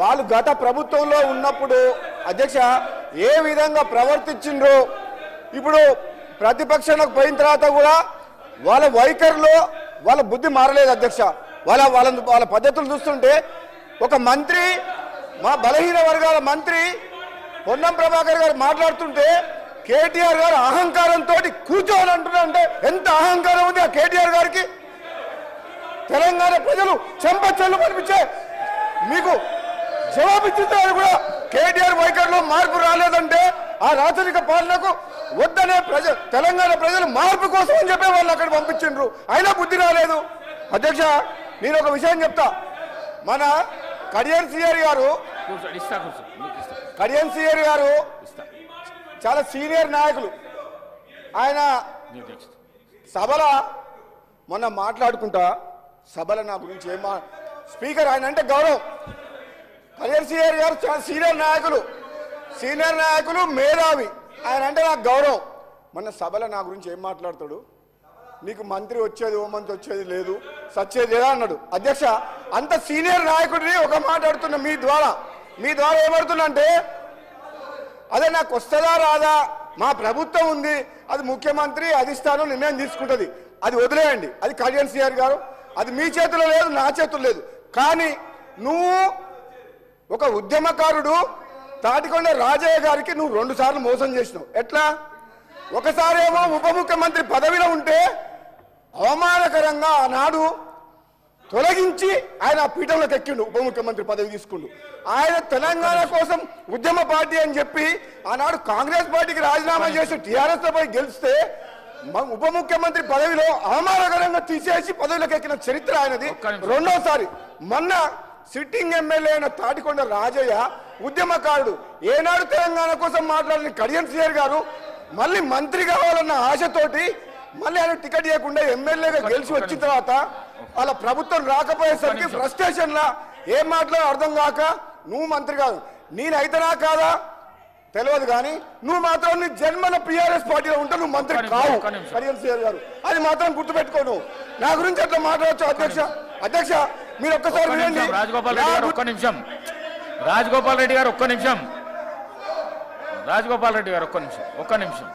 వాళ్ళు గత ప్రభుత్వంలో ఉన్నప్పుడు అధ్యక్ష ఏ విధంగా ప్రవర్తించిండ్రో ఇప్పుడు ప్రతిపక్షానికి పోయిన తర్వాత కూడా వాళ్ళ వైఖరిలో వాళ్ళ బుద్ధి మారలేదు అధ్యక్ష. వాళ్ళ పద్ధతులు చూస్తుంటే ఒక మంత్రి, మా బలహీన వర్గాల మంత్రి పొన్నం ప్రభాకర్ గారు మాట్లాడుతుంటే కేటీఆర్ గారు అహంకారంతో కూర్చోని అంటున్నారంటే ఎంత అహంకారం ఉంది ఆ కేటీఆర్ గారికి. తెలంగాణ ప్రజలు చెంపచెల్లు కనిపించే మీకు జవాబిచ్చుతారు కూడా కేటీఆర్ వైఖరిలో మార్పు రాలేదంటే ఆ రాజరిక పాలనకు వద్దనే తెలంగాణ ప్రజలు మార్పు కోసం అని చెప్పే వాళ్ళు అక్కడ పంపించిండ్రు, అయినా బుద్ధి రాలేదు. అధ్యక్ష నేను ఒక విషయం చెప్తా. మన కడియం సిఆర్ గారు చాలా సీనియర్ నాయకులు. ఆయన సభల మొన్న మాట్లాడుకుంటా సభల నా గురించి స్పీకర్ ఆయన అంటే గౌరవం. కడియం సిఆర్ గారు చాలా సీనియర్ నాయకులు మేధావి. ఆయన అంటే నాకు గౌరవం. మొన్న సభలో నా గురించి ఏం మాట్లాడతాడు, నీకు మంత్రి వచ్చేది హోంమంత్రి వచ్చేది లేదు సచ్చేది లేదా అన్నాడు. అధ్యక్ష అంత సీనియర్ నాయకుడిని ఒక మాట్లాడుతున్నా మీ ద్వారా ఏమడుతున్నా అంటే అదే నాకు వస్తుందా రాదా, మా ప్రభుత్వం ఉంది, అది ముఖ్యమంత్రి అధిష్టానం నిర్ణయం తీసుకుంటుంది, అది వదిలేయండి, అది కడియం సిఆర్ గారు, అది మీ చేతిలో లేదు నా చేతుల్లో లేదు. కానీ నువ్వు ఒక ఉద్యమకారుడు తాటికొండ రాజయ్య గారికి నువ్వు 2 సార్లు మోసం చేసినావు. ఎట్లా? ఒకసారి ఏమో ఉప ముఖ్యమంత్రి పదవిలో ఉంటే అవమానకరంగా ఆనాడు తొలగించి ఆయన పీఠంలోకి ఎక్కిండు, ఉప ముఖ్యమంత్రి పదవి తీసుకుండు. ఆయన తెలంగాణ కోసం ఉద్యమ పార్టీ అని చెప్పి ఆనాడు కాంగ్రెస్ పార్టీకి రాజీనామా చేసి టీఆర్ఎస్ పై గెలిస్తే ఉప ముఖ్యమంత్రి పదవిలో అవమానకరంగా తీసేసి పదవిలోకి ఎక్కిన చరిత్ర ఆయనది. రెండోసారి మొన్న సిట్టింగ్ ఎమ్మెల్యే అయిన తాటికొండ రాజయ్య ఉద్యమకారుడు, ఏనాడు తెలంగాణ కోసం మాట్లాడిన కడియం సిఆర్ గారు మళ్ళీ మంత్రి కావాలన్న ఆశతోటి మళ్ళీ ఆయన టికెట్ ఇవ్వకుండా ఎమ్మెల్యేగా గెలిచి వచ్చిన తర్వాత వాళ్ళ ప్రభుత్వం రాకపోయేసరికి ఫ్రస్ట్రేషన్ లా ఏం మాట్లాడో అర్థం కాక నువ్వు మంత్రి కాదు నేనైతేనా కాదా తెలియదు, కానీ నువ్వు మాత్రం నీ జన్మల టీఆర్ఎస్ పార్టీలో ఉంటే నువ్వు మంత్రి కావు కడియం సిఆర్ గారు, అది మాత్రం గుర్తుపెట్టుకోను. నా గురించి అట్లా మాట్లాడచ్చు అధ్యక్ష మీరు ఒక్కసారి వినండి. రాజగోపాల్ రెడ్డి గారు ఒక్క నిమిషం